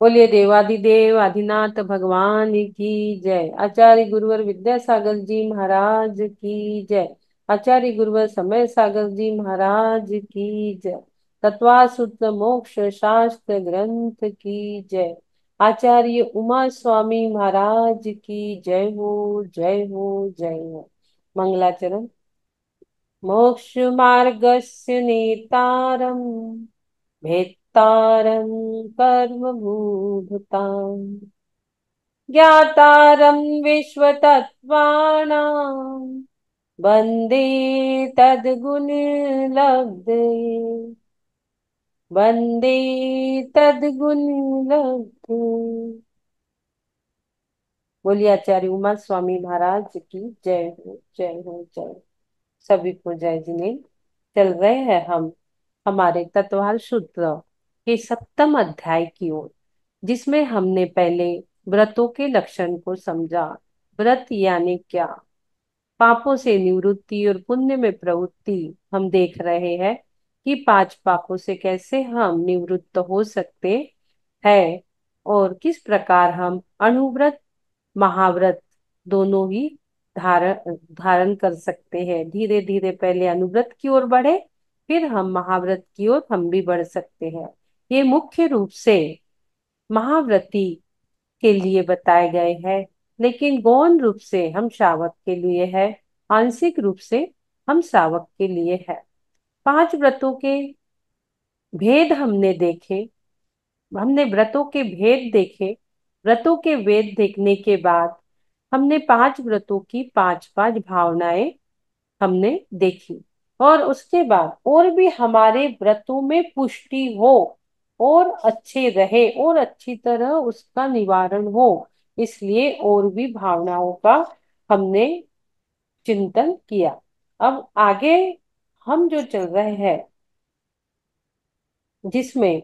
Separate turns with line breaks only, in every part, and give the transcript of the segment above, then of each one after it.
बोलिए देवादिदेव आदिनाथ भगवान की जय। आचार्य गुरुवर विद्यासागर जी महाराज की जय। आचार्य गुरुवर समय सागर जी महाराज की जय। तत्वासूत्र मोक्ष शास्त्र ग्रंथ की जय। आचार्य उमा स्वामी महाराज की जय हो, जय हो, जय हो। मंगलाचरण। मोक्ष मार्गस्य नेतारम् भेत्तारं कर्मभूभुताम् ज्ञातारं विश्वतत्त्वानां वन्दे तद्गुणलब्धे। वन्दे तद्गुणलब्धे। बोलिए आचार्य उमा स्वामी महाराज की जय हो, जय हो, जय हो। सभी को जय जिने। चल रहे हैं हम हमारे तत्वाल सूत्र के सप्तम अध्याय की ओर, जिसमें हमने पहले व्रतों के लक्षण को समझा। व्रत यानी क्या, पापों से निवृत्ति और पुण्य में प्रवृत्ति। हम देख रहे हैं कि पांच पापों से कैसे हम निवृत्त हो सकते हैं और किस प्रकार हम अणुव्रत महाव्रत दोनों ही धारण धारण कर सकते हैं। धीरे धीरे पहले अनुव्रत की ओर बढ़े, फिर हम महाव्रत की ओर हम भी बढ़ सकते हैं। ये मुख्य रूप से महाव्रती के लिए बताए गए हैं, लेकिन गौण रूप से हम श्रावक के लिए है, आंशिक रूप से हम श्रावक के लिए है। पांच व्रतों के भेद हमने देखे। हमने व्रतों के भेद देखे। व्रतों के वेद देखने के बाद हमने पांच व्रतों की पांच पांच भावनाएं हमने देखी, और उसके बाद और भी हमारे व्रतों में पुष्टि हो और अच्छे रहे और अच्छी तरह उसका निवारण हो, इसलिए और भी भावनाओं का हमने चिंतन किया। अब आगे हम जो चल रहे हैं, जिसमें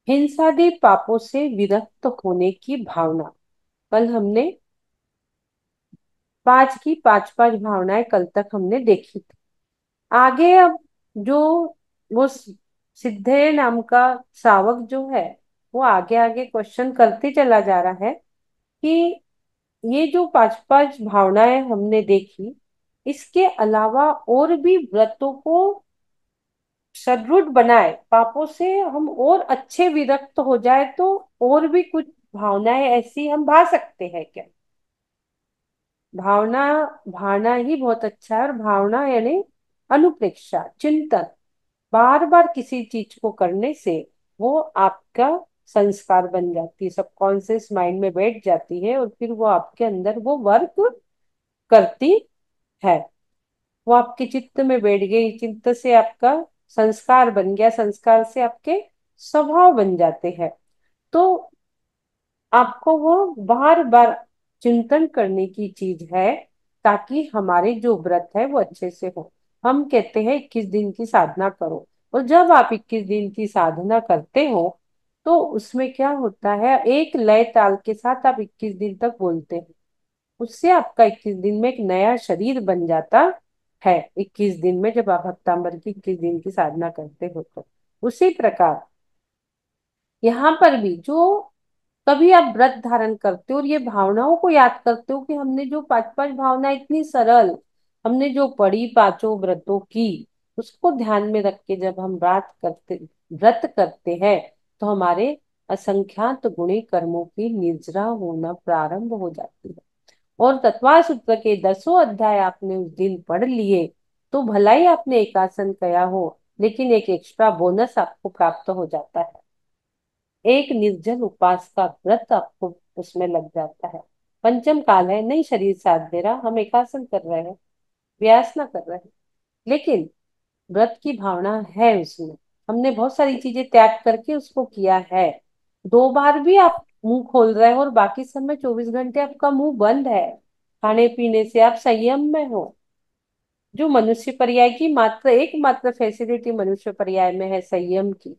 हिंसादि पापों से विरक्त होने की भावना, कल हमने पांच की पांच पांच भावनाएं कल तक हमने देखी थी। आगे अब जो वो सिद्धे नाम का श्रावक जो है, वो आगे आगे क्वेश्चन करते चला जा रहा है कि ये जो पांच पांच भावनाएं हमने देखी, इसके अलावा और भी व्रतों को सदृढ़ बनाए, पापों से हम और अच्छे विरक्त हो जाए, तो और भी कुछ भावनाएं ऐसी हम भा सकते हैं क्या। भावना, भावना ही बहुत अच्छा है। और भावना यानी अनुप्रेक्षा, चिंतन। बार बार किसी चीज को करने से वो आपका संस्कार बन जाती है, सबकॉन्शियस माइंड में बैठ जाती है, और फिर वो आपके अंदर वो वर्क करती है। वो आपके चित्त में बैठ गई, चित्त से आपका संस्कार बन गया, संस्कार से आपके स्वभाव बन जाते हैं। तो आपको वो बार बार चिंतन करने की चीज है, ताकि हमारे जो व्रत है वो अच्छे से हो। हम कहते हैं 21 दिन की साधना करो, और जब आप 21 दिन की साधना करते हो, तो उसमें क्या होता है, एक लय ताल के साथ आप 21 दिन तक बोलते हैं। उससे आपका 21 दिन में एक नया शरीर बन जाता है। 21 दिन में जब आप हफ्ताभर की 21 दिन की साधना करते हो, तो उसी प्रकार यहाँ पर भी जो कभी आप व्रत धारण करते हो और ये भावनाओं को याद करते हो कि हमने जो पांच पांच भावना इतनी सरल हमने जो पढ़ी पांचों व्रतों की, उसको ध्यान में रख के जब हम व्रत करते हैं, तो हमारे असंख्यात गुणी कर्मों की निर्जरा होना प्रारंभ हो जाती है। और तत्वा सूत्र के 10 अध्याय आपने उस दिन पढ़ लिए, तो भला ही आपने एकासन कया हो, लेकिन एक एक्स्ट्रा बोनस आपको प्राप्त हो जाता है। एक निर्जल उपास का व्रत आपको उसमें लग जाता है। पंचम काल है, नहीं शरीर साथ दे रहा, हम एकासन कर रहे हैं, व्यास ना कर रहे हैं, लेकिन व्रत की भावना है उसमें। हमने बहुत सारी चीजें त्याग करके उसको किया है। 2 बार भी आप मुंह खोल रहे हो और बाकी समय 24 घंटे आपका मुंह बंद है, खाने पीने से आप संयम में हो। जो मनुष्य पर्याय की मात्र एकमात्र फैसिलिटी मनुष्य पर्याय में है संयम की,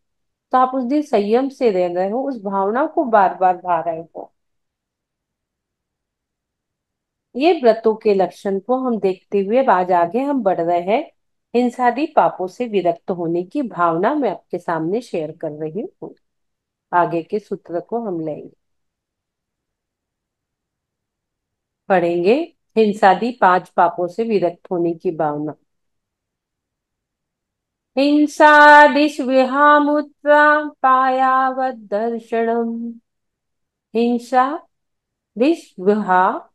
तो आप उस दिन संयम से रह रहे हो, उस भावना को बार बार भा रहे हो। ये व्रतों के लक्षण को हम देखते हुए अब आज आगे हम बढ़ रहे हैं। हिंसादि पापों से विरक्त होने की भावना मैं आपके सामने शेयर कर रही हूँ। आगे के सूत्र को हम लेंगे, पढ़ेंगे। हिंसादि 5 पापों से विरक्त होने की भावना। हिंसादिष्विहामुत्रा पायावदर्शनम। हिंसा दिष्विहा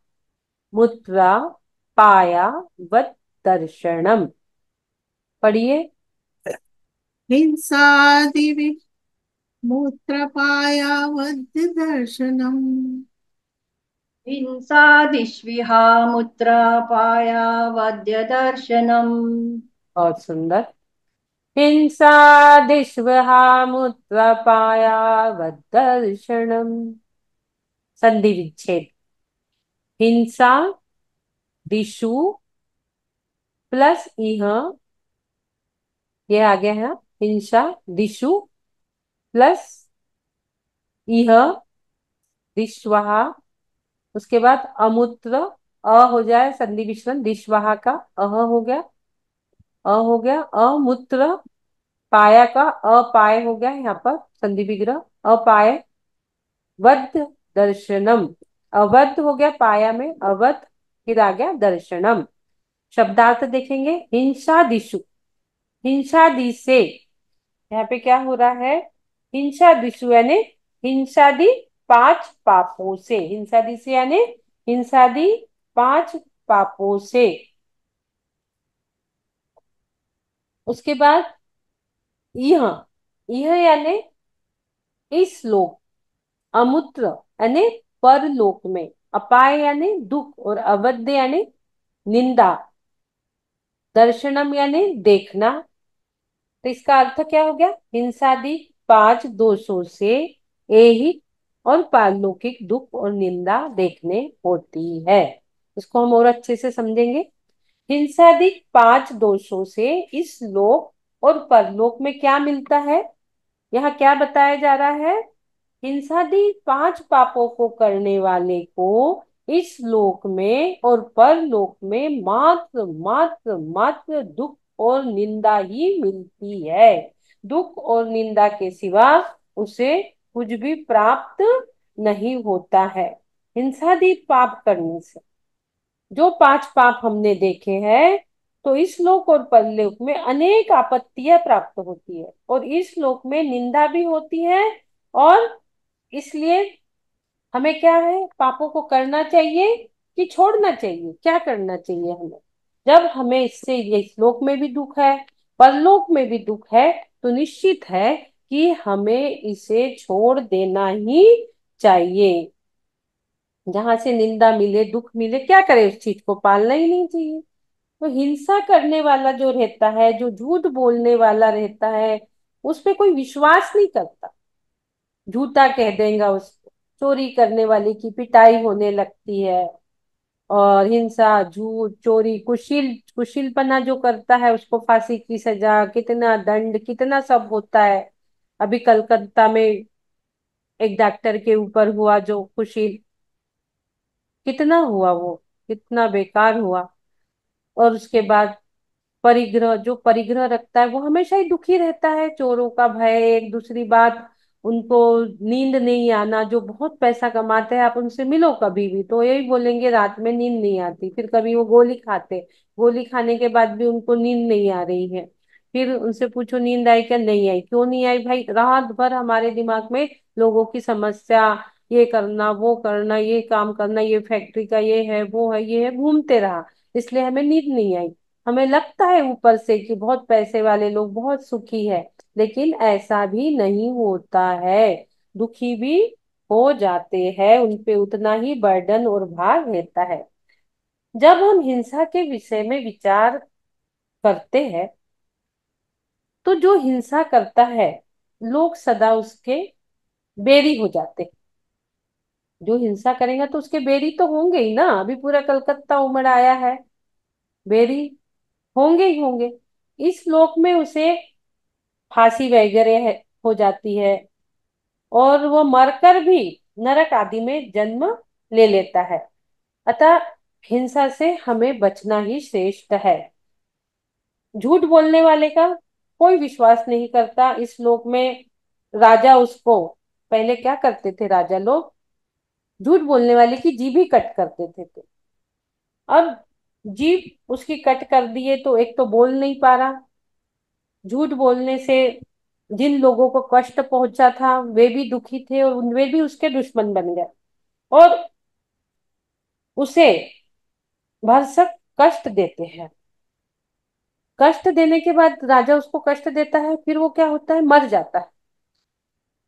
मुत्रा पायावत दर्शनम। पढ़िए।
हिंसादिविमुत्रपायावद्दर्शनम्।
हिंसादिष्विहामुत्रापायावाद्यदर्शनम्।
बहुत सुंदर। हिंसा दिष्विहा मुत्रा पायावत दर्शनम। संधि विच्छेद। हिंसा दिशु प्लस इह, ये आ गया है। हिंसा दिशु प्लस इह दिश्वहा। उसके बाद अमूत्र, हो जाए संधि विच्छेदन, दिश्वहा का हो गया, हो गया अमूत्र। पाया का अपाय हो गया यहाँ पर संधि विग्रह, अपाय वध दर्शनम। अवध हो गया पाया में, अवध, फिर आ गया दर्शनम। शब्दार्थ देखेंगे। हिंसा दिशु, हिंसा दि से, यहाँ पे क्या हो रहा है? हिंसा दिशु यानी हिंसादि 5 पापों से। हिंसादि से यानी हिंसादि 5 पापों से। उसके बाद यह, यह यानी इस लोक, अमूत्र यानी परलोक में, अपाय यानी दुख, और अवध्य यानी निंदा, दर्शनम यानी देखना। तो इसका अर्थ क्या हो गया? हिंसादि 5 दोषों से ऐहिक और पारलौकिक दुख और निंदा देखने होती है। इसको हम और अच्छे से समझेंगे। हिंसादि 5 दोषों से इस लोक और परलोक में क्या मिलता है? यहाँ क्या बताया जा रहा है? हिंसादि 5 पापों को करने वाले को इस लोक में और परलोक में मात्र मात्र मात्र दुख और निंदा ही मिलती है। दुख और निंदा के सिवा उसे कुछ भी प्राप्त नहीं होता है। हिंसादि पाप करने से जो 5 पाप हमने देखे हैं, तो इस लोक और परलोक में अनेक आपत्तियां प्राप्त होती है, और इस लोक में निंदा भी होती है। और इसलिए हमें क्या है? पापों को करना चाहिए कि छोड़ना चाहिए? क्या करना चाहिए हमें? जब हमें इससे, ये श्लोक में भी दुख है, परलोक में भी दुख है, तो निश्चित है कि हमें इसे छोड़ देना ही चाहिए। जहां से निंदा मिले, दुख मिले, क्या करे? उस चीज को पालना ही नहीं चाहिए। तो हिंसा करने वाला जो रहता है, जो झूठ बोलने वाला रहता है, उस पे कोई विश्वास नहीं करता, झूठा कह देगा उसको। चोरी करने वाले की पिटाई होने लगती है। और हिंसा, झूठ, चोरी, कुशीलपना जो करता है उसको फांसी की सजा, कितना दंड, कितना सब होता है। अभी कलकत्ता में एक डॉक्टर के ऊपर हुआ जो कुशील, कितना हुआ वो, कितना बेकार हुआ। और उसके बाद परिग्रह, जो परिग्रह रखता है वो हमेशा ही दुखी रहता है। चोरों का भय, एक दूसरी बात, उनको नींद नहीं आना। जो बहुत पैसा कमाते हैं, आप उनसे मिलो कभी भी तो यही बोलेंगे रात में नींद नहीं आती। फिर कभी वो गोली खाते, गोली खाने के बाद भी उनको नींद नहीं आ रही है। फिर उनसे पूछो नींद आई क्या? नहीं आई। क्यों नहीं आई भाई? रात भर हमारे दिमाग में लोगों की समस्या, ये करना, वो करना, ये काम करना, ये फैक्ट्री का ये है, वो है, ये है, घूमते रहा, इसलिए हमें नींद नहीं आई। हमें लगता है ऊपर से कि बहुत पैसे वाले लोग बहुत सुखी है, लेकिन ऐसा भी नहीं होता है। दुखी भी हो जाते हैं, उनपे उतना ही बर्डन और भार रहता है। जब हम हिंसा के विषय में विचार करते हैं, तो जो हिंसा करता है, लोग सदा उसके बेरी हो जाते हैं। जो हिंसा करेगा तो उसके बेरी तो होंगे ही ना। अभी पूरा कलकत्ता उमड़ आया है, बेरी होंगे ही होंगे। इस लोक में उसे फांसी वगैरह हो जाती है, और वो मरकर भी नरक आदि में जन्म ले लेता है। अतः हिंसा से हमें बचना ही श्रेष्ठ है। झूठ बोलने वाले का कोई विश्वास नहीं करता इस लोक में। राजा उसको पहले क्या करते थे राजा लोग, झूठ बोलने वाले की जीभ ही कट कर देते थे। अब जीभ उसकी कट कर दिए तो एक तो बोल नहीं पा रहा, झूठ बोलने से जिन लोगों को कष्ट पहुंचा था वे भी दुखी थे और वे भी उसके दुश्मन बन गए, और उसे भरसक कष्ट देते हैं। कष्ट देने के बाद राजा उसको कष्ट देता है, फिर वो क्या होता है, मर जाता है।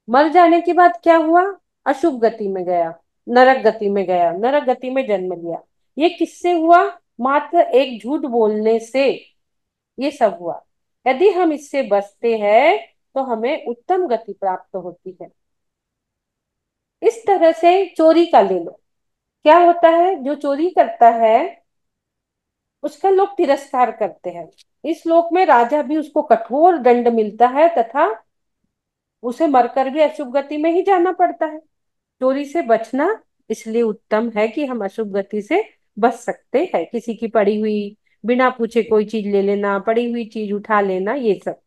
मर जाने के बाद क्या हुआ, अशुभ गति में गया, नरक गति में गया, नरक गति में जन्म लिया। ये किससे हुआ, मात्र एक झूठ बोलने से ये सब हुआ। यदि हम इससे बचते हैं तो हमें उत्तम गति प्राप्त होती है। इस तरह से चोरी का ले लो, क्या होता है, जो चोरी करता है उसका लोग तिरस्कार करते हैं। इस लोक में राजा भी उसको कठोर दंड मिलता है तथा उसे मरकर भी अशुभ गति में ही जाना पड़ता है। चोरी से बचना इसलिए उत्तम है कि हम अशुभ गति से बच सकते हैं। किसी की पड़ी हुई, बिना पूछे कोई चीज ले लेना, पड़ी हुई चीज उठा लेना, ये सब।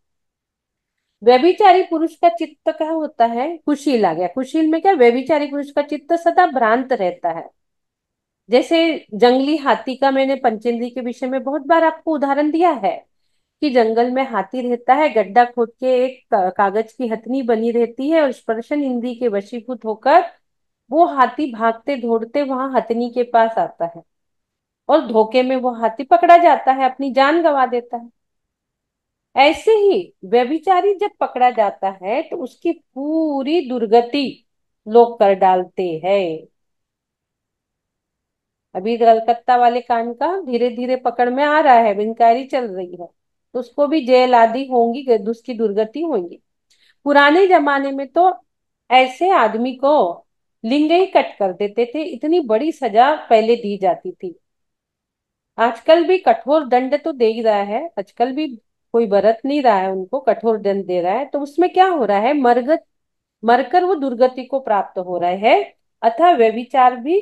व्यभिचारी पुरुष का चित्त क्या होता है, कुशील आ गया। कुशील में क्या, व्यभिचारी पुरुष का चित्त सदा भ्रांत रहता है। जैसे जंगली हाथी का मैंने पंचेंद्री के विषय में बहुत बार आपको उदाहरण दिया है कि जंगल में हाथी रहता है, गड्ढा खोद के एक कागज की हथनी बनी रहती है और स्पर्शन इंद्री के वशीभूत होकर वो हाथी भागते दौड़ते वहां हथनी के पास आता है और धोखे में वो हाथी पकड़ा जाता है, अपनी जान गंवा देता है। ऐसे ही व्यभिचारी जब पकड़ा जाता है तो उसकी पूरी दुर्गति लोग कर डालते हैं। अभी कलकत्ता वाले कांड का धीरे धीरे पकड़ में आ रहा है, इंक्वायरी चल रही है, तो उसको भी जेल आदि होंगी, उसकी दुर्गति होंगी। पुराने जमाने में तो ऐसे आदमी को लिंग ही कट कर देते थे, इतनी बड़ी सजा पहले दी जाती थी। आजकल भी कठोर दंड तो दे ही रहा है, आजकल भी कोई बरत नहीं रहा है, उनको कठोर दंड दे रहा है, तो उसमें क्या हो रहा है, मरगत मरकर वो दुर्गति को प्राप्त हो रहा है। अतः व्यभिचार भी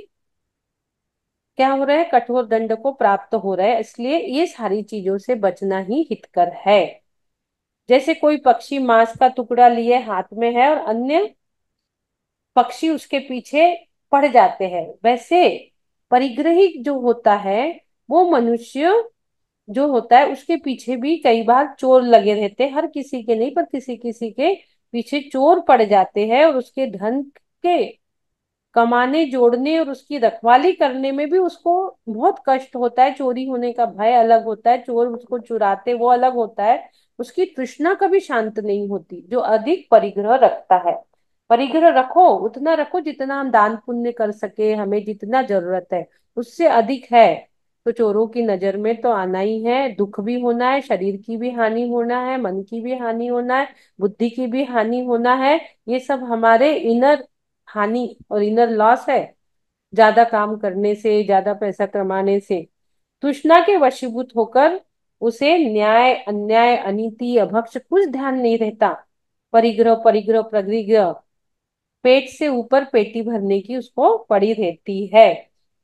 क्या हो रहा है, कठोर दंड को प्राप्त हो रहा है। इसलिए ये सारी चीजों से बचना ही हितकर है। जैसे कोई पक्षी मांस का टुकड़ा लिए हाथ में है और अन्य पक्षी उसके पीछे पड़ जाते हैं, वैसे परिग्रही जो होता है वो मनुष्य जो होता है उसके पीछे भी कई बार चोर लगे रहते हैं, हर किसी के नहीं पर किसी किसी के पीछे चोर पड़ जाते हैं, और उसके धन के कमाने जोड़ने और उसकी रखवाली करने में भी उसको बहुत कष्ट होता है। चोरी होने का भय अलग होता है, चोर उसको चुराते वो अलग होता है। उसकी तृष्णा कभी शांत नहीं होती। जो अधिक परिग्रह रखता है, परिग्रह रखो, उतना रखो जितना हम दान पुण्य कर सके, हमें जितना जरूरत है, उससे अधिक है तो चोरों की नजर में तो आना ही है। दुख भी होना है, शरीर की भी हानि होना है, मन की भी हानि होना है, बुद्धि की भी हानि होना है। ये सब हमारे इनर हानि और इनर लॉस है, ज्यादा काम करने से, ज्यादा पैसा कमाने से। तृष्णा के वशीभूत होकर उसे न्याय अन्याय अनीति अभक्ष कुछ ध्यान नहीं रहता। परिग्रह परिग्रह परिग्रह, पेट से ऊपर पेटी भरने की उसको पड़ी रहती है।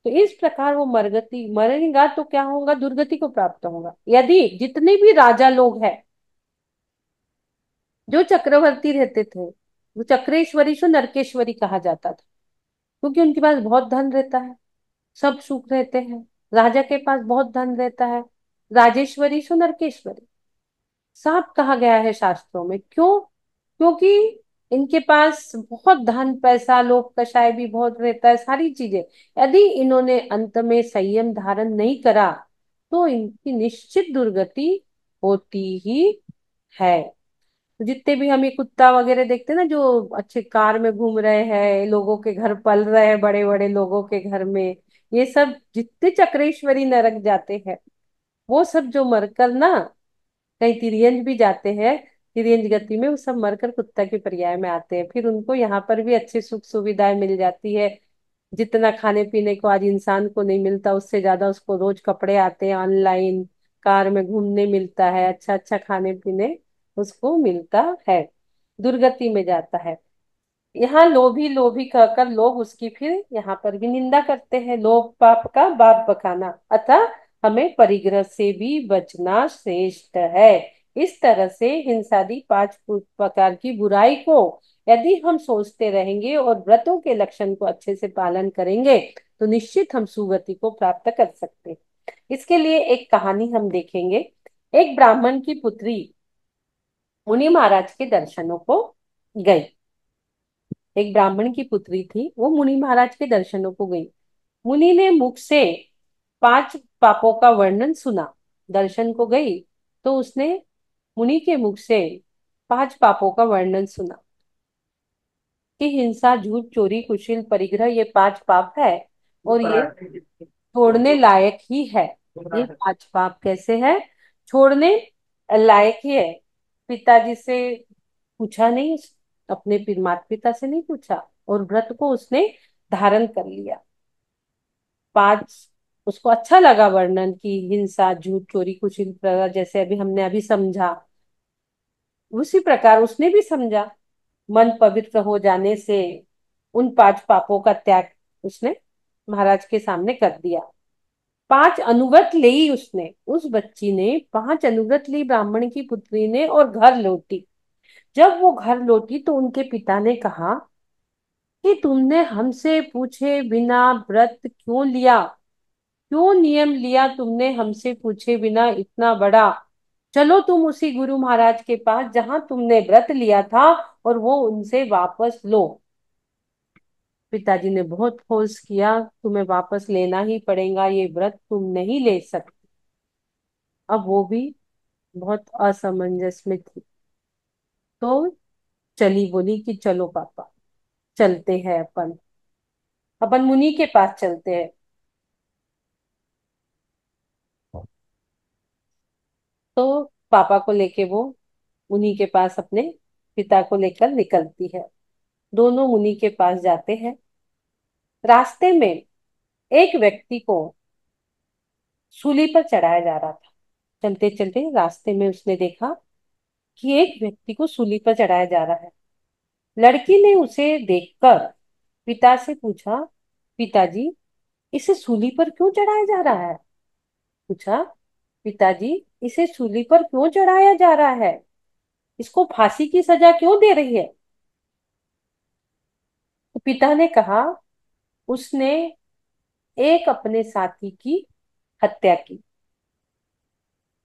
तो इस प्रकार वो मरगति मरेगा तो क्या होगा, दुर्गति को प्राप्त होगा। यदि जितने भी राजा लोग हैं जो चक्रवर्ती रहते थे, वो चक्रेश्वरी से नरकेश्वरी कहा जाता था, क्योंकि उनके पास बहुत धन रहता है, सब सुख रहते हैं। राजा के पास बहुत धन रहता है, राजेश्वरी सो नरकेश्वरी साफ कहा गया है शास्त्रों में। क्यों, क्योंकि इनके पास बहुत धन पैसा, लोक कषाय भी बहुत रहता है, सारी चीजें। यदि इन्होंने अंत में संयम धारण नहीं करा तो इनकी निश्चित दुर्गति होती ही है। जितने भी हम ये कुत्ता वगैरह देखते हैं ना, जो अच्छे कार में घूम रहे हैं, लोगों के घर पल रहे हैं, बड़े बड़े लोगों के घर में, ये सब जितने चक्रेश्वरी नरक जाते हैं, वो सब जो मरकर ना कहीं तिरियंज भी जाते हैं, तिरियंज गति में, वो सब मरकर कुत्ता के पर्याय में आते हैं। फिर उनको यहाँ पर भी अच्छी सुख सुविधाएं मिल जाती है। जितना खाने पीने को आज इंसान को नहीं मिलता, उससे ज्यादा उसको रोज कपड़े आते हैं ऑनलाइन, कार में घूमने मिलता है, अच्छा अच्छा खाने पीने उसको मिलता है, दुर्गति में जाता है। यहाँ लोभी लोभी कहकर लोग उसकी फिर यहाँ पर भी निंदा करते हैं, लोभ पाप का बाप बखाना। अतः हमें परिग्रह से भी बचना श्रेष्ठ है। इस तरह से हिंसादी 5 प्रकार की बुराई को यदि हम सोचते रहेंगे और व्रतों के लक्षण को अच्छे से पालन करेंगे तो निश्चित हम सुगति को प्राप्त कर सकते हैं। इसके लिए एक कहानी हम देखेंगे। एक ब्राह्मण की पुत्री मुनि महाराज के दर्शनों को गई। एक ब्राह्मण की पुत्री थी, वो मुनि महाराज के दर्शनों को गई। मुनि ने मुख से 5 पापों का वर्णन सुना। दर्शन को गई तो उसने मुनि के मुख से 5 पापों का वर्णन सुना कि हिंसा, झूठ, चोरी, कुशील, परिग्रह, ये 5 पाप है और ये छोड़ने लायक ही है। ये 5 पाप कैसे है? छोड़ने लायक ही है। पिताजी से पूछा नहीं, अपने माता पिता से नहीं पूछा और व्रत को उसने धारण कर लिया। 5 उसको अच्छा लगा वर्णन की हिंसा, झूठ, चोरी, कुशील, परिग्रह, जैसे हमने अभी समझा उसी प्रकार उसने भी समझा। मन पवित्र हो जाने से उन 5 पापों का त्याग उसने महाराज के सामने कर दिया। 5 अनुव्रत ली उसने, उस बच्ची ने 5 अनुव्रत ली ब्राह्मण की पुत्री ने और घर लौटी। जब वो घर लौटी तो उनके पिता ने कहा कि तुमने हमसे पूछे बिना व्रत क्यों लिया? क्यों नियम लिया तुमने हमसे पूछे बिना इतना बड़ा? चलो तुम उसी गुरु महाराज के पास जहां तुमने व्रत लिया था और वो उनसे वापस लो। पिताजी ने बहुत फोर्स किया, तुम्हें वापस लेना ही पड़ेगा, ये व्रत तुम नहीं ले सकते। अब वो भी बहुत असमंजस में थी तो चली, बोली कि चलो पापा, चलते हैं अपन, अपन मुनि के पास चलते हैं। तो पापा को लेके वो मुनि के पास अपने पिता को लेकर निकलती है। दोनों मुनि के पास जाते हैं। रास्ते में एक व्यक्ति को सूली पर चढ़ाया जा रहा था। चलते चलते रास्ते में उसने देखा कि एक व्यक्ति को सूली पर चढ़ाया जा रहा है। लड़की ने उसे देखकर पिता से पूछा, पिताजी इसे सूली पर क्यों चढ़ाया जा रहा है? पूछा, पिताजी इसे सूली पर क्यों चढ़ाया जा रहा है? इसको फांसी की सजा क्यों दे रही है? तो पिता ने कहा, उसने एक अपने साथी की हत्या की,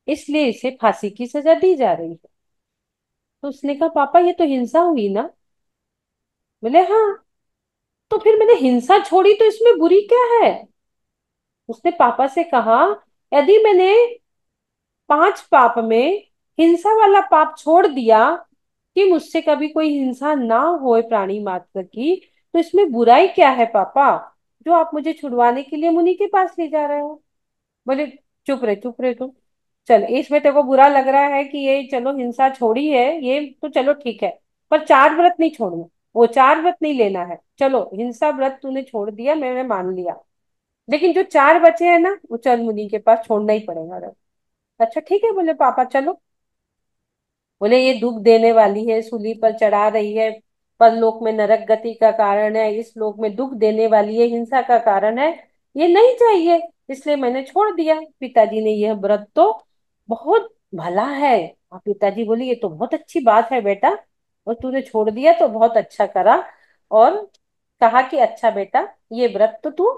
इसलिए इसे फांसी की सजा दी जा रही है। तो उसने कहा, पापा ये तो हिंसा हुई ना? बोले हाँ। तो फिर मैंने हिंसा छोड़ी तो इसमें बुरी क्या है? उसने पापा से कहा, यदि मैंने 5 पाप में हिंसा वाला पाप छोड़ दिया कि मुझसे कभी कोई हिंसा ना होए प्राणी मात्र की, तो इसमें बुराई क्या है पापा, जो आप मुझे छुड़वाने के लिए मुनि के पास ले जा रहे हो? बोले चुप रहे तुम। चल, इसमें तेरे को बुरा लग रहा है कि ये चलो हिंसा छोड़ी है, ये तो चलो ठीक है, पर 4 व्रत नहीं छोड़ना, वो 4 व्रत नहीं लेना है। चलो हिंसा व्रत तूने छोड़ दिया, मैंने मान लिया, लेकिन जो 4 बचे हैं ना, वो चल मुनि के पास छोड़ना ही पड़ेगा व्रत। अच्छा ठीक है, बोले पापा चलो। बोले ये दुख देने वाली है, सूली पर चढ़ा रही है, परलोक में नरक गति का कारण है, इस लोक में दुख देने वाली है, हिंसा का कारण है, ये नहीं चाहिए, इसलिए मैंने छोड़ दिया। पिताजी ने यह व्रत तो बहुत भला है। और पिताजी बोले ये तो बहुत अच्छी बात है बेटा, और तूने छोड़ दिया तो बहुत अच्छा करा। और कहा कि अच्छा बेटा, ये व्रत तो तू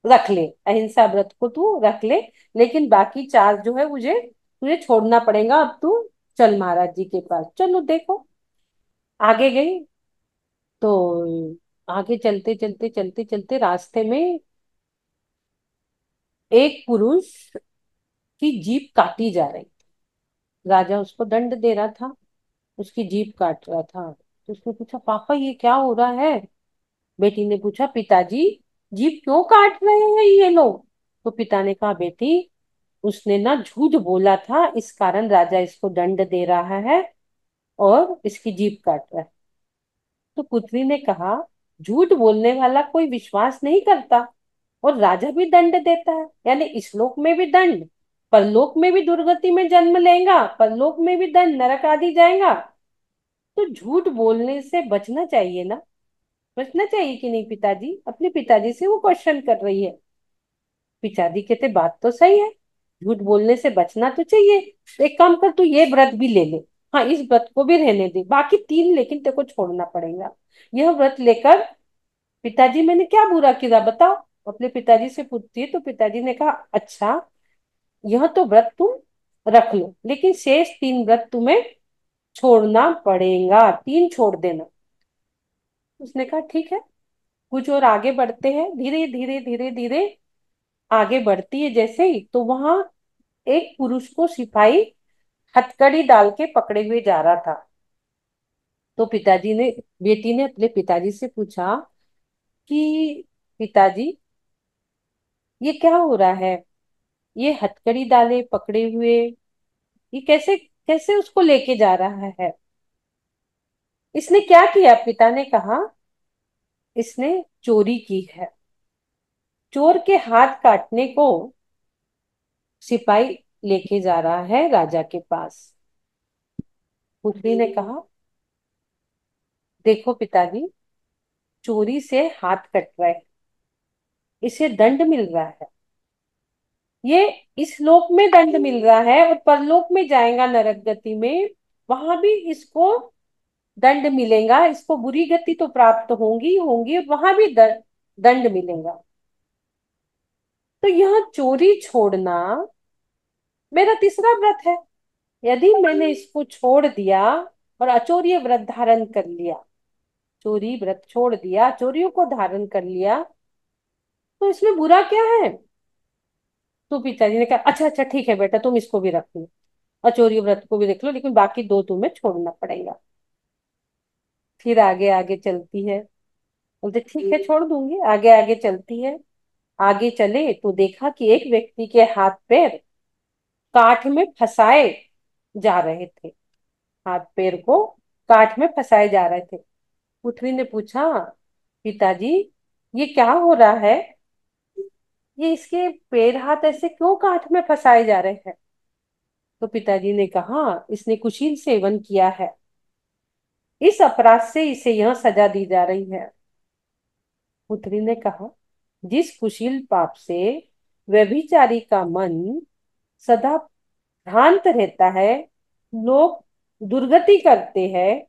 रख ले, अहिंसा व्रत को तू रख ले, लेकिन बाकी 4 जो है मुझे तुझे छोड़ना पड़ेगा। अब तू चल महाराज जी के पास। चलो देखो, आगे गई तो आगे चलते चलते चलते चलते रास्ते में एक पुरुष की जीभ काटी जा रही। राजा उसको दंड दे रहा था, उसकी जीभ काट रहा था। तो उसने पूछा, पापा ये क्या हो रहा है? बेटी ने पूछा, पिताजी जीभ क्यों काट रहे हैं ये लोग? तो पिता ने कहा, बेटी उसने ना झूठ बोला था, इस कारण राजा इसको दंड दे रहा है और इसकी जीभ काट रहा है। तो पुत्री ने कहा, झूठ बोलने वाला कोई विश्वास नहीं करता और राजा भी दंड देता है, यानी इस लोक में भी दंड, परलोक में भी दुर्गति में जन्म लेगा, परलोक में भी दंड, नरक आदि जाएगा। तो झूठ बोलने से बचना चाहिए ना, बचना चाहिए कि नहीं? पिताजी, अपने पिताजी से वो क्वेश्चन कर रही है। पिताजी कहते, बात तो सही है, झूठ बोलने से बचना तो चाहिए, तो एक काम कर, तू ये व्रत भी ले ले, हाँ, इस व्रत को भी रहने दे, बाकी तीन लेकिन तेरे को छोड़ना पड़ेगा। यह व्रत लेकर पिताजी, मैंने क्या बुरा किया बताओ, अपने पिताजी से पूछती है। तो पिताजी ने कहा, अच्छा, यह तो व्रत तुम रख लो, लेकिन शेष तीन व्रत तुम्हें छोड़ना पड़ेगा, तीन छोड़ देना। उसने कहा ठीक है। कुछ और आगे बढ़ते हैं, धीरे धीरे धीरे धीरे आगे बढ़ती है जैसे ही, तो वहां एक पुरुष को सिपाही हथकड़ी डाल के पकड़े हुए जा रहा था। तो पिताजी ने बेटी ने अपने पिताजी से पूछा कि पिताजी, ये क्या हो रहा है, ये हथकड़ी डाले पकड़े हुए, ये कैसे कैसे उसको लेके जा रहा है, इसने क्या किया? पिता ने कहा, इसने चोरी की है। चोर के हाथ काटने को सिपाही लेके जा रहा है राजा के पास। पुत्री ने कहा, देखो पिताजी, चोरी से हाथ कट रहा है, इसे दंड मिल रहा है। ये इस लोक में दंड मिल रहा है और परलोक में जाएगा नरक गति में, वहां भी इसको दंड मिलेगा, इसको बुरी गति तो प्राप्त होंगी होंगी, वहां भी दंड मिलेगा। तो यह चोरी छोड़ना मेरा तीसरा व्रत है। यदि मैंने इसको छोड़ दिया और अचोर्य व्रत धारण कर लिया, चोरी व्रत छोड़ दिया, चोरियों को धारण कर लिया, तो इसमें बुरा क्या है? तो पिताजी ने कहा, अच्छा अच्छा ठीक है बेटा, तुम इसको भी रख लो, अचोरी व्रत को भी देख लो, लेकिन बाकी दो तुम्हें छोड़ना पड़ेगा। फिर आगे आगे चलती है, बोलते ठीक है छोड़ दूंगी, आगे आगे चलती है। आगे चले तो देखा कि एक व्यक्ति के हाथ पैर काठ में फंसाए जा रहे थे, हाथ पैर को काठ में फंसाए जा रहे थे। पुत्री ने पूछा, पिताजी, ये क्या हो रहा है, ये इसके पैर हाथ ऐसे क्यों काठ में फंसाए जा रहे हैं? तो पिताजी ने कहा, इसने कुशील सेवन किया है, इस अपराध से इसे यह सजा दी जा रही है। पुत्री ने कहा, जिस कुशील पाप से व्यभिचारी का मन सदा भ्रांत रहता है, लोग दुर्गति करते हैं,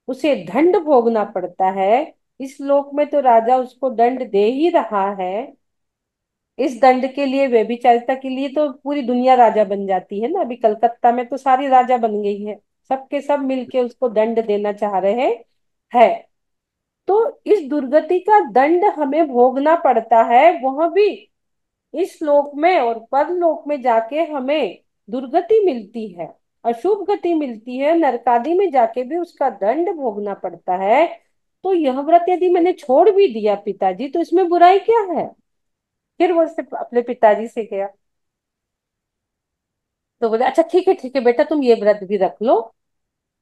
उसे दंड भोगना पड़ता है, इस लोक में तो राजा उसको दंड दे ही रहा है। इस दंड के लिए, व्यभिचारिता के लिए तो पूरी दुनिया राजा बन जाती है ना, अभी कलकत्ता में तो सारी राजा बन गई है, सबके सब मिलके उसको दंड देना चाह रहे हैं। तो इस दुर्गति का दंड हमें भोगना पड़ता है, वह भी इस लोक में, और परलोक में जाके हमें दुर्गति मिलती है, अशुभ गति मिलती है, नरकादि में जाके भी उसका दंड भोगना पड़ता है। तो यह व्रत यदि मैंने छोड़ भी दिया पिताजी, तो इसमें बुराई क्या है? फिर वो उससे अपने पिताजी से गया, तो बोले, अच्छा ठीक है बेटा, तुम ये व्रत भी रख लो,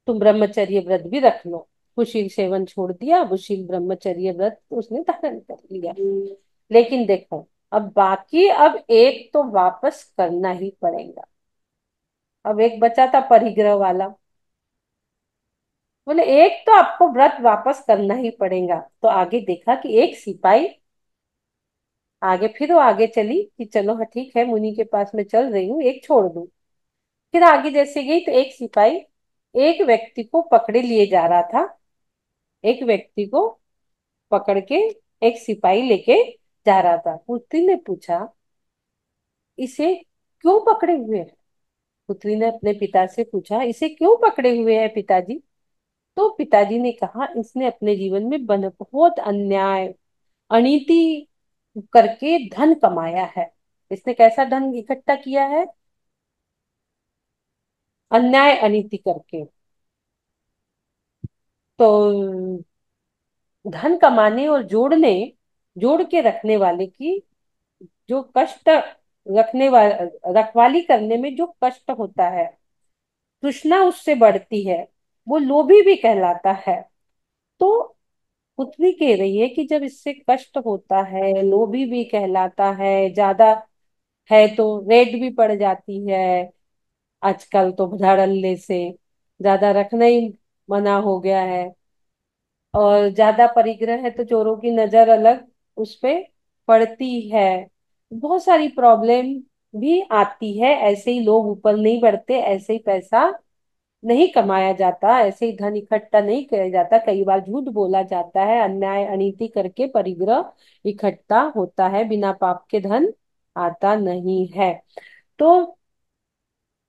तुम ब्रह्मचर्य व्रत भी रख लो। कुशील सेवन छोड़ दिया, कुशील ब्रह्मचर्य व्रत उसने धारण कर लिया। लेकिन देखो, अब बाकी, अब एक तो वापस करना ही पड़ेगा। अब एक बचा था परिग्रह वाला, बोले एक तो आपको व्रत वापस करना ही पड़ेगा। तो आगे देखा कि एक सिपाही, आगे फिर वो आगे चली कि चलो हाँ ठीक है, मुनि के पास मैं चल रही हूँ, एक छोड़ दूं। फिर आगे जैसे गई तो एक सिपाही एक व्यक्ति को पकड़े लिए जा रहा था, एक व्यक्ति को पकड़ के एक सिपाही लेके जा रहा था। पुत्री ने पूछा, इसे क्यों पकड़े हुए हैं? पुत्री ने अपने पिता से पूछा, इसे क्यों पकड़े हुए हैं पिताजी? तो पिताजी ने कहा, इसने अपने जीवन में बहुत अन्याय, अनीति करके धन कमाया है। इसने कैसा धन इकट्ठा किया है? अन्याय अनीति करके। तो धन कमाने और जोड़ के रखने वाले की जो कष्ट, रखने वाला रखवाली करने में जो कष्ट होता है, तृष्णा उससे बढ़ती है, वो लोभी भी कहलाता है। तो पृथ्वी कह रही है कि जब इससे कष्ट होता है, लोभी भी कहलाता है, ज्यादा है तो रेड भी पड़ जाती है, आजकल तो धड़ल्ले से ज्यादा रखना ही मना हो गया है, और ज्यादा परिग्रह है तो चोरों की नजर अलग उस पे पड़ती है, बहुत सारी प्रॉब्लम भी आती है, ऐसे ही लोग ऊपर नहीं बढ़ते, ऐसे ही पैसा नहीं कमाया जाता, ऐसे ही धन इकट्ठा नहीं किया जाता, कई बार झूठ बोला जाता है, अन्याय अनीति करके परिग्रह इकट्ठा होता है, बिना पाप के धन आता नहीं है। तो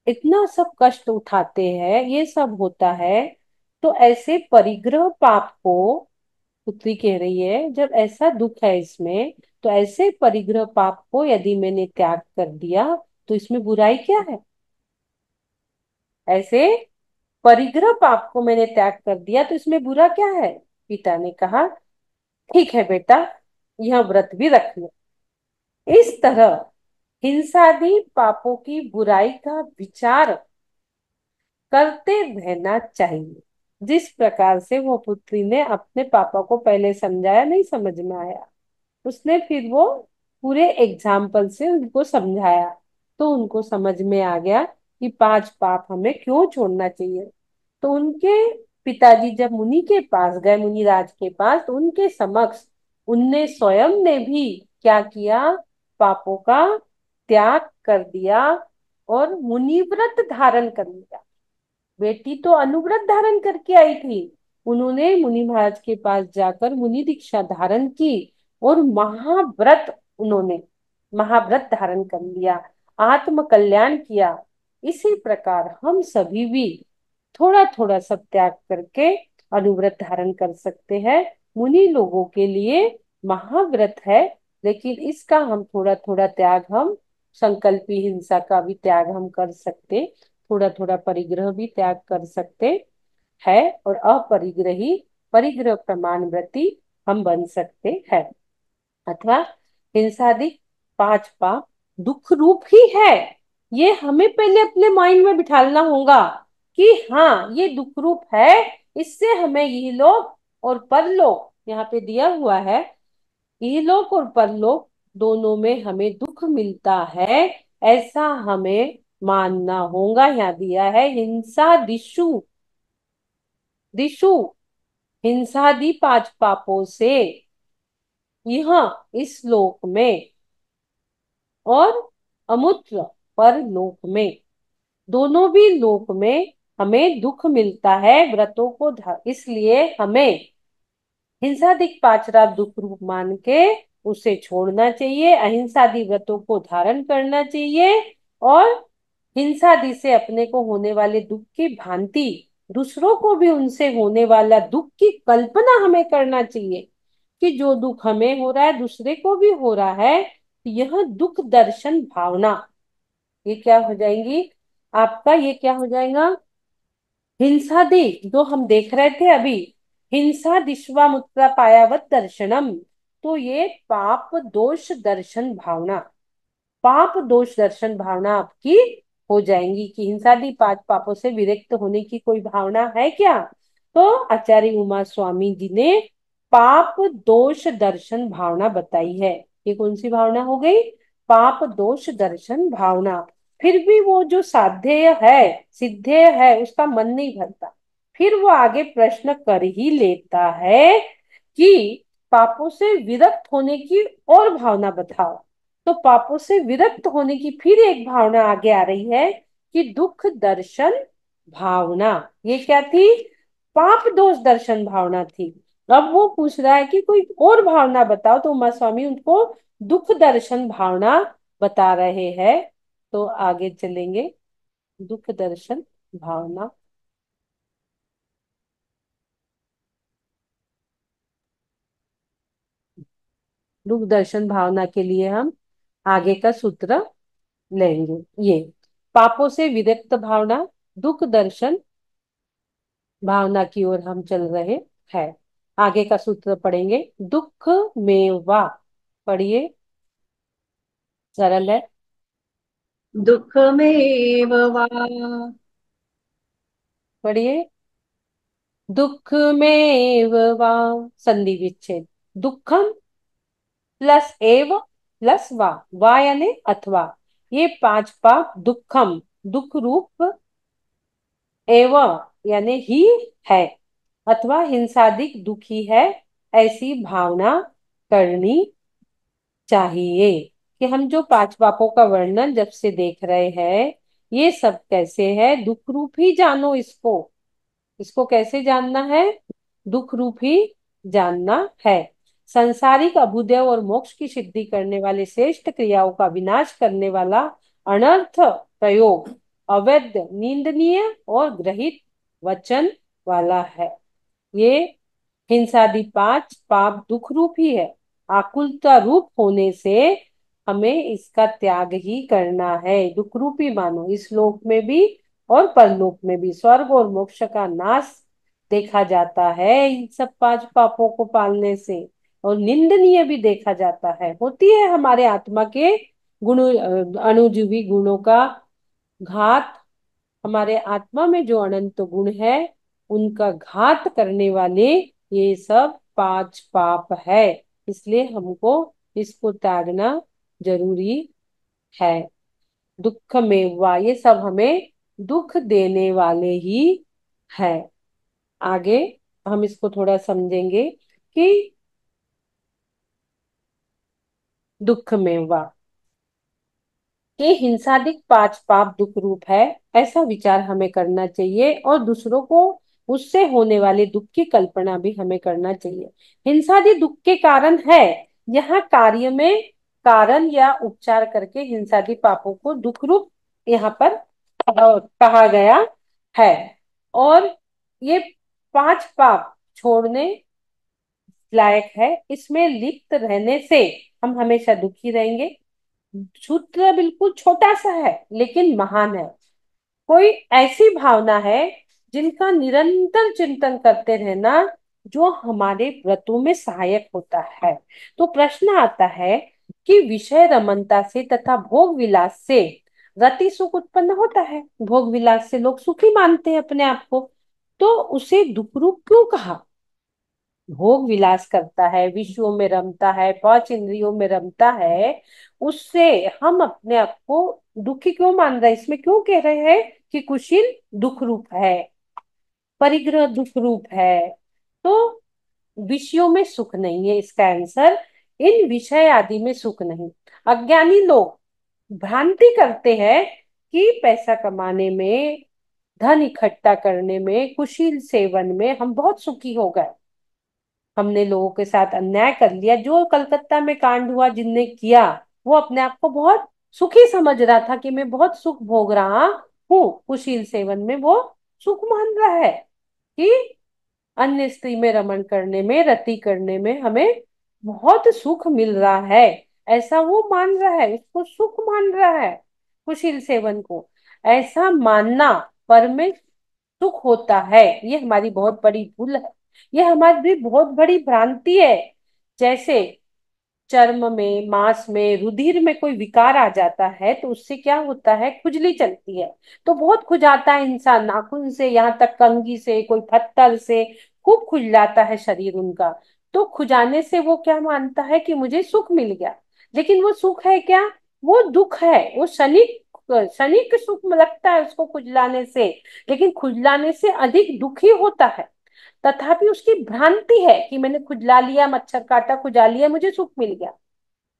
इतना सब कष्ट उठाते हैं, ये सब होता है। तो ऐसे परिग्रह पाप को, पुत्री कह रही है, जब ऐसा दुख है इसमें, तो ऐसे परिग्रह पाप को यदि मैंने त्याग कर दिया तो इसमें बुराई क्या है? ऐसे परिग्रह पाप को मैंने त्याग कर दिया तो इसमें बुरा क्या है? पिता ने कहा, ठीक है बेटा, यह व्रत भी रख लो। इस तरह हिंसादि पापों की बुराई का विचार करते रहना चाहिए। जिस प्रकार से वो पुत्री ने अपने पापा को पहले समझाया, नहीं समझ में आया, उसने फिर वो पूरे एग्जाम्पल से उनको समझाया, तो उनको समझ में आ गया कि पांच पाप हमें क्यों छोड़ना चाहिए। तो उनके पिताजी जब मुनि के पास गए, मुनिराज के पास, तो उनके समक्ष उनने स्वयं ने भी क्या किया? पापों का त्याग कर दिया और मुनिव्रत धारण कर लिया। बेटी तो अनुव्रत धारण करके आई थी, उन्होंने मुनि महाराज के पास जाकर मुनि दीक्षा धारण की और महाव्रत, उन्होंने महाव्रत धारण कर लिया, आत्म कल्याण किया। इसी प्रकार हम सभी भी थोड़ा थोड़ा सब त्याग करके अनुव्रत धारण कर सकते हैं। मुनि लोगों के लिए महाव्रत है, लेकिन इसका हम थोड़ा थोड़ा त्याग, हम संकल्पी हिंसा का भी त्याग हम कर सकते, थोड़ा थोड़ा परिग्रह भी त्याग कर सकते हैं, और अपरिग्रही परिग्रह प्रमाण व्रती हम बन सकते हैं। अथवा हिंसादि पांच पाप दुख रूप ही है, ये हमें पहले अपने माइंड में बिठालना होगा कि हाँ ये दुख रूप है, इससे हमें इहलोक और परलोक, यहाँ पे दिया हुआ है, इहलोक और परलोक दोनों में हमें दुख मिलता है, ऐसा हमें मानना होगा। यहाँ दिया है हिंसा दिशु, दिशु हिंसादि पांच पापों से यह इस लोक में और अमूत्र पर लोक में, दोनों भी लोक में हमें दुख मिलता है व्रतों को इसलिए हमें हिंसादिक पांचरा दुख रूप मान के उसे छोड़ना चाहिए, अहिंसादि व्रतों को धारण करना चाहिए, और हिंसादि से अपने को होने वाले दुख की भांति दूसरों को भी उनसे होने वाला दुख की कल्पना हमें करना चाहिए कि जो दुख हमें हो रहा है दूसरे को भी हो रहा है। यह दुख दर्शन भावना, ये क्या हो जाएंगी आपका, ये क्या हो जाएगा? हिंसा दे, जो हम देख रहे थे अभी, हिंसा दिश्वामुत्रा पायावत दर्शनम, तो ये पाप दोष दर्शन भावना, पाप दोष दर्शन भावना आपकी हो जाएंगी कि हिंसादि पांच पापों से विरक्त होने की कोई भावना है क्या? तो आचार्य उमा स्वामी जी ने पाप दोष दर्शन भावना बताई है। ये कौन सी भावना हो गई? पाप दोष दर्शन भावना। फिर भी वो जो साध्य है, सिद्धेय है, उसका मन नहीं भरता, फिर वो आगे प्रश्न कर ही लेता है कि पापों से विरक्त होने की और भावना बताओ। तो पापों से विरक्त होने की फिर एक भावना आगे आ रही है कि दुख दर्शन भावना। ये क्या थी? पाप दोष दर्शन भावना थी। अब वो पूछ रहा है कि कोई और भावना बताओ, तो उमा स्वामी उनको दुख दर्शन भावना बता रहे हैं। तो आगे चलेंगे, दुख दर्शन भावना। दुख दर्शन भावना के लिए हम आगे का सूत्र लेंगे। ये पापों से विरक्त भावना, दुख दर्शन भावना की ओर हम चल रहे हैं। आगे का सूत्र पढ़ेंगे, दुख में वा, पढ़िए, सरल है।
दुःखमेव वा
पढ़िए, दुख में वा, संधि विच्छेद, दुखम प्लस एव प्लस वा यानी अथवा, ये पांच पाप दुखम, दुख रूप, एव यानी ही है, अथवा हिंसादिक दुखी है, ऐसी भावना करनी चाहिए। कि हम जो पांच पापों का वर्णन जब से देख रहे हैं, ये सब कैसे है? दुख रूप ही जानो इसको। इसको कैसे जानना है? दुख रूप ही जानना है। संसारिक अभ्युदय और मोक्ष की सिद्धि करने वाले श्रेष्ठ क्रियाओं का विनाश करने वाला अनर्थ प्रयोग अवैध, निंदनीय और ग्रहित वचन वाला है। ये हिंसादि पांच पाप दुख रूप ही है। आकुलता रूप होने से हमें इसका त्याग ही करना है। दुख रूपी मानो इस लोक में भी और परलोक में भी। स्वर्ग और मोक्ष का नाश देखा जाता है इन सब पांच पापों को पालने से। और निंदनीय भी देखा जाता है, होती है हमारे आत्मा के गुण, अणुजीवी गुणों का घात। हमारे आत्मा में जो अनंत गुण है उनका घात करने वाले ये सब पांच पाप है। इसलिए हमको इसको त्यागना जरूरी है। दुख में वा ये सब हमें दुख देने वाले ही है। आगे हम इसको थोड़ा समझेंगे कि दुख में वा ये हिंसादिक पांच पाप दुख रूप है, ऐसा विचार हमें करना चाहिए और दूसरों को उससे होने वाले दुख की कल्पना भी हमें करना चाहिए। हिंसादि दुख के कारण है। यहाँ कार्य में कारण या उपचार करके हिंसादि पापों को दुख रूप यहाँ पर कहा गया है। और ये पांच पाप छोड़ने लायक है। इसमें लिप्त रहने से हम हमेशा दुखी रहेंगे। सूत्र बिल्कुल छोटा सा है लेकिन महान है। कोई ऐसी भावना है जिनका निरंतर चिंतन करते रहना जो हमारे व्रतों में सहायक होता है। तो प्रश्न आता है कि विषय रमणता से तथा भोग विलास से रति सुख उत्पन्न होता है। भोग विलास से लोग सुखी मानते हैं अपने आप को, तो उसे दुख रूप क्यों कहा? भोग विलास करता है, विषयों में रमता है, पांच इंद्रियों में रमता है, उससे हम अपने आप को दुखी क्यों मान रहे हैं? इसमें क्यों कह रहे हैं कि कुशील दुख रूप है, परिग्रह दुख रूप है? तो विषयों में सुख नहीं है इसका आंसर। इन विषय आदि में सुख नहीं। अज्ञानी लोग भ्रांति करते हैं कि पैसा कमाने में, धन इकट्ठा करने में, कुशील सेवन में हम बहुत सुखी हो गए। हमने लोगों के साथ अन्याय कर लिया। जो कलकत्ता में कांड हुआ जिनने किया, वो अपने आप को बहुत सुखी समझ रहा था कि मैं बहुत सुख भोग रहा हूँ। कुशील सेवन में वो सुख मान रहा है कि अन्य स्त्री में रमण करने में, रति करने में हमें बहुत सुख मिल रहा है। ऐसा वो मान रहा है, उसको सुख मान रहा है कुशील सेवन को। ऐसा मानना पर में सुख होता है, ये हमारी बहुत बड़ी भूल है। ये हमारी बहुत बड़ी भ्रांति है। जैसे चर्म में, मांस में, रुधिर में कोई विकार आ जाता है तो उससे क्या होता है? खुजली चलती है। तो बहुत खुजाता है इंसान, नाखून से यहाँ तक कंघी से, कोई पत्थर से खूब खुजलाता है शरीर उनका। तो खुजाने से वो क्या मानता है कि मुझे सुख मिल गया। लेकिन वो सुख है क्या? वो दुख है। वो क्षणिक क्षणिक सुख लगता है उसको खुजलाने से, लेकिन खुजलाने से अधिक दुखी होता है। तथापि उसकी भ्रांति है कि मैंने खुजला लिया, मच्छर काटा, खुजा लिया, मुझे सुख मिल गया।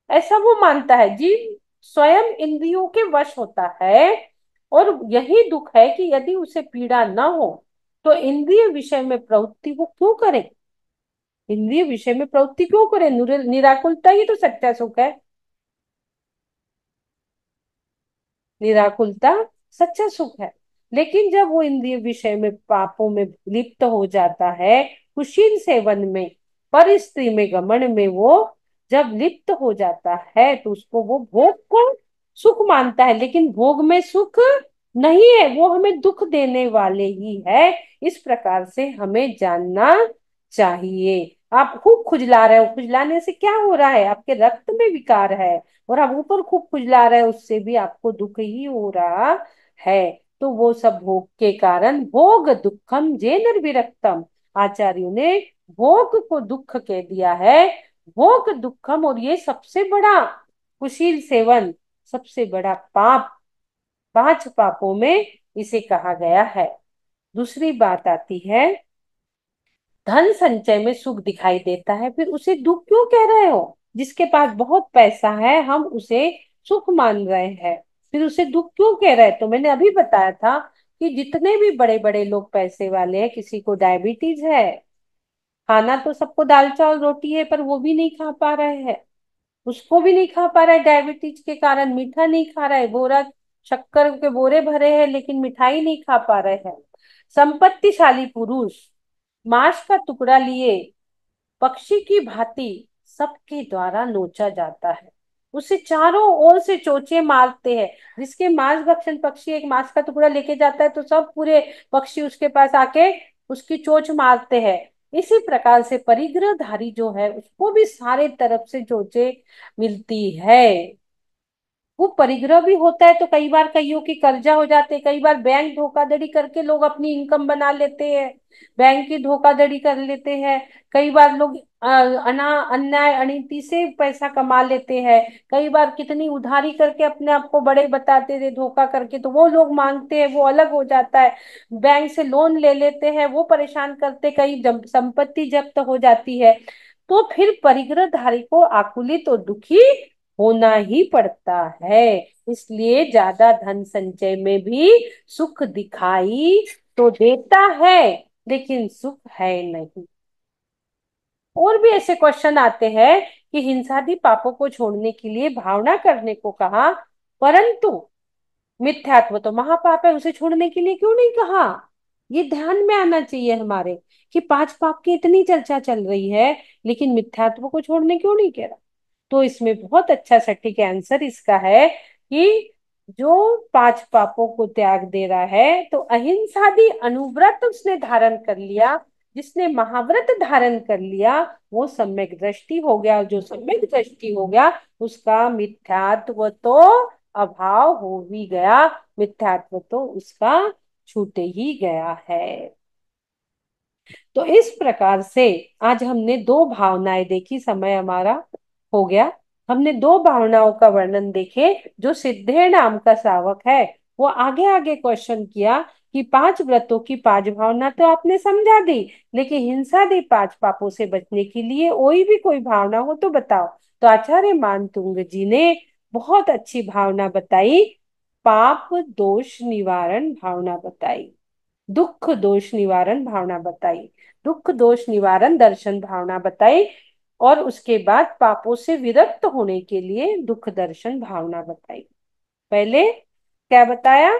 ऐसा वो मानता है। जीव स्वयं इंद्रियों के वश होता है। और यही दुख है कि यदि उसे पीड़ा न हो तो इंद्रिय विषय में प्रवृत्ति वो क्यों करे? इंद्रिय विषय में प्रवृत्ति क्यों करे? निराकुलता ही तो सच्चा सुख है। निराकुलता सच्चा सुख है। लेकिन जब वो इंद्रिय विषय में पापों में लिप्त हो जाता है, कुशील सेवन में, पर स्त्री में, गमन में वो जब लिप्त हो जाता है तो उसको वो भोग को सुख मानता है। लेकिन भोग में सुख नहीं है, वो हमें दुख देने वाले ही है। इस प्रकार से हमें जानना चाहिए। आप खूब खुजला रहे हो, खुजलाने से क्या हो रहा है? आपके रक्त में विकार है। और आप ऊपर खूब खुजला रहे हैं, उससे भी आपको दुख ही हो रहा है। तो वो सब भोग के कारण, भोग दुखम जे निर्विरक्तम, आचार्यों ने भोग को दुख कह दिया है। भोग दुखम, और ये सबसे बड़ा कुशील सेवन, सबसे बड़ा पाप, पांच पापों में इसे कहा गया है। दूसरी बात आती है, धन संचय में सुख दिखाई देता है, फिर उसे दुख क्यों कह रहे हो? जिसके पास बहुत पैसा है हम उसे सुख मान रहे हैं। फिर उसे दुख क्यों कह रहा है? तो मैंने अभी बताया था कि जितने भी बड़े बड़े लोग पैसे वाले हैं, किसी को डायबिटीज है, खाना तो सबको दाल चावल रोटी है, पर वो भी नहीं खा पा रहे हैं, उसको भी नहीं खा पा रहा है डायबिटीज के कारण, मीठा नहीं खा रहा है, बोरा शक्कर के बोरे भरे हैं लेकिन मिठाई नहीं खा पा रहे हैं। संपत्तिशाली पुरुष मांस का टुकड़ा लिए पक्षी की भांति सबके द्वारा नोचा जाता है, उसे चारों ओर से चोंचे मारते हैं। जिसके मांस भक्षण पक्षी एक मांस का टुकड़ा लेके जाता है तो सब पूरे पक्षी उसके पास आके उसकी चोंच मारते हैं। इसी प्रकार से परिग्रहधारी जो है उसको भी सारे तरफ से चोंचे मिलती है। वो परिग्रह भी होता है तो कई बार कईयों की कर्जा हो जाते हैं, कई बार बैंक धोखाधड़ी करके लोग अपनी इनकम बना लेते हैं, बैंक की धोखाधड़ी कर लेते हैं। कई बार लोग अन्याय अनीति से पैसा कमा लेते हैं। कई बार कितनी उधारी करके अपने आप को बड़े बताते थे, धोखा करके तो वो लोग मांगते हैं, वो अलग हो जाता है। बैंक से लोन ले लेते हैं, वो परेशान करते, कई संपत्ति जब्त हो जाती है। तो फिर परिग्रहधारी को आकुलित और दुखी होना ही पड़ता है। इसलिए ज्यादा धन संचय में भी सुख दिखाई तो देता है, लेकिन सुख है नहीं। और भी ऐसे क्वेश्चन आते हैं कि हिंसादि पापों को छोड़ने के लिए भावना करने को कहा, परंतु मिथ्यात्व तो महापाप है, उसे छोड़ने के लिए क्यों नहीं कहा? ये ध्यान में आना चाहिए हमारे कि पांच पाप की इतनी चर्चा चल रही है, लेकिन मिथ्यात्व को छोड़ने क्यों नहीं कह रहा? तो इसमें बहुत अच्छा सटीक आंसर इसका है कि जो पांच पापों को त्याग दे रहा है तो अहिंसादि अनुव्रत उसने धारण कर लिया, जिसने महाव्रत धारण कर लिया वो सम्यक दृष्टि हो गया, और जो सम्यक दृष्टि हो गया उसका मिथ्यात्व तो अभाव हो ही गया, मिथ्यात्व तो उसका छूटे ही गया है। तो इस प्रकार से आज हमने दो भावनाएं देखी, समय हमारा हो गया। हमने दो भावनाओं का वर्णन देखे। जो सिद्धेर नाम का श्रावक है वो आगे आगे क्वेश्चन किया कि पांच व्रतों की पांच भावना तो आपने समझा दी, लेकिन हिंसा दे पांच पापों से बचने के लिए कोई भी कोई भावना हो तो बताओ। तो आचार्य मानतुंग जी ने बहुत अच्छी भावना बताई, पाप दोष निवारण भावना बताई, दुख दोष निवारण भावना बताई, दुख दोष निवारण दर्शन भावना बताई, और उसके बाद पापों से विरक्त होने के लिए दुख दर्शन भावना बताई। पहले क्या बताया?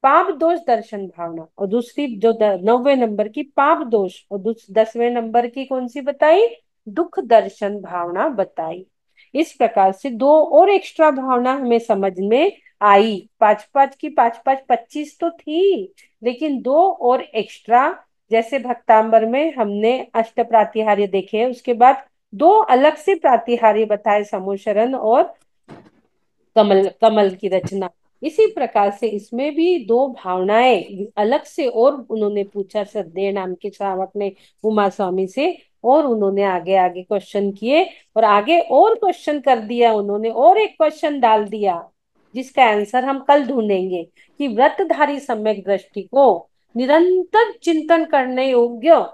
पाप दोष दर्शन भावना, और दूसरी जो 9वें नंबर की पाप दोष, और 10वें नंबर की कौन सी बताई? दुख दर्शन भावना बताई। इस प्रकार से दो और एक्स्ट्रा भावना हमें समझ में आई। पांच पांच की पांच पांच 25 तो थी, लेकिन दो और एक्स्ट्रा, जैसे भक्तांबर में हमने अष्ट प्रातिहार्य देखे हैं, उसके बाद दो अलग से प्रातिहार्य बताए, समोशरण और कमल कमल की रचना। इसी प्रकार से इसमें भी दो भावनाएं अलग से और उन्होंने पूछा, श्रद्धेय नाम के श्रावक ने उमा स्वामी से, और उन्होंने आगे आगे क्वेश्चन किए, और आगे और क्वेश्चन कर दिया उन्होंने, और एक क्वेश्चन डाल दिया जिसका आंसर हम कल ढूंढेंगे कि व्रतधारी सम्यक दृष्टि को निरंतर चिंतन करने योग्य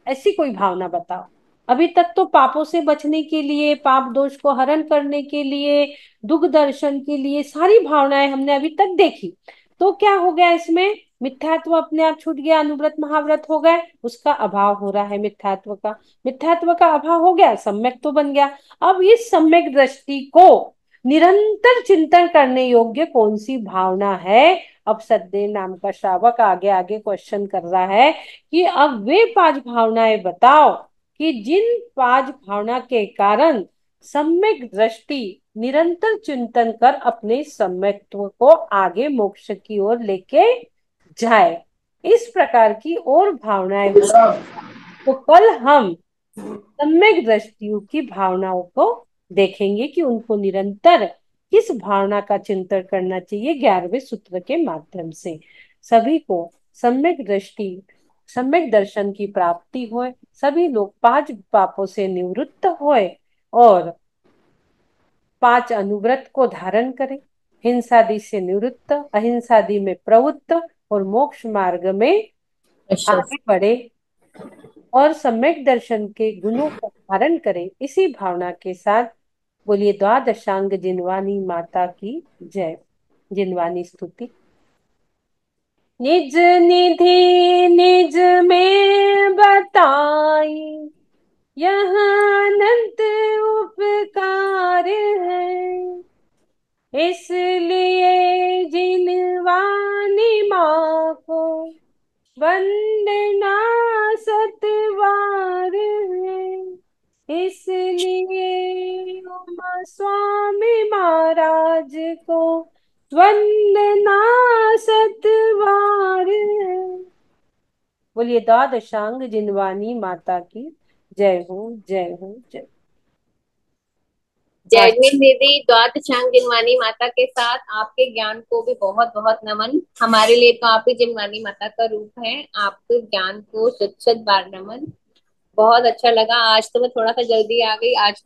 ऐसी कोई भावना बताओ। अभी तक तो पापों से बचने के लिए, पाप दोष को हरण करने के लिए, दुख दर्शन के लिए सारी भावनाएं हमने अभी तक देखी। तो क्या हो गया इसमें? मिथ्यात्व अपने आप छूट गया, अनुव्रत महाव्रत हो गए, उसका अभाव हो रहा है मिथ्यात्व का। मिथ्यात्व का अभाव हो गया, सम्यक तो बन गया। अब इस सम्यक दृष्टि को निरंतर चिंतन करने योग्य कौन सी भावना है? अब सद्देव नाम का श्रावक आगे आगे क्वेश्चन कर रहा है कि अब वे पांच भावनाएं बताओ कि जिन पांच भावना के कारण सम्यक दृष्टि निरंतर चिंतन कर अपने सम्यक्त्व को आगे मोक्ष की ओर लेके जाए। इस प्रकार की और भावनाएं तो कल हम सम्यक दृष्टियों की भावनाओं को देखेंगे कि उनको निरंतर किस भावना का चिंतन करना चाहिए 11वें सूत्र के माध्यम से। सभी को सम्यक दृष्टि, सम्यक दर्शन की प्राप्ति होए, सभी लोग पांच पापों से निवृत्त होए और पांच अनुव्रत को धारण करें, हिंसादि से निवृत्त, अहिंसादि में प्रवृत्त और मोक्ष मार्ग में
अच्छा।
आगे बढ़े, और सम्यक दर्शन के गुणों को धारण करें। इसी भावना के साथ बोलिए द्वादशांग जिनवानी माता की जय। जिनवानी स्तुति। निज निधि निज में बताई, यह अनंत उपकार है। इसलिए जिनवानी माँ को वंदना सतबार है। इसलिए उमा स्वामी महाराज को वंदना सतबार है। बोलिए द्वादशांग जिनवानी माता की जय हो, जय हो, जय। हाँ।
जैगमिन दीदी, द्वादशांग जिनवानी माता के साथ आपके ज्ञान को भी बहुत बहुत नमन। हमारे लिए तो आप ही जिनवानी माता का रूप है। आपके ज्ञान को शत शत बार नमन। बहुत अच्छा लगा। आज तो मैं थोड़ा सा जल्दी आ गई। आज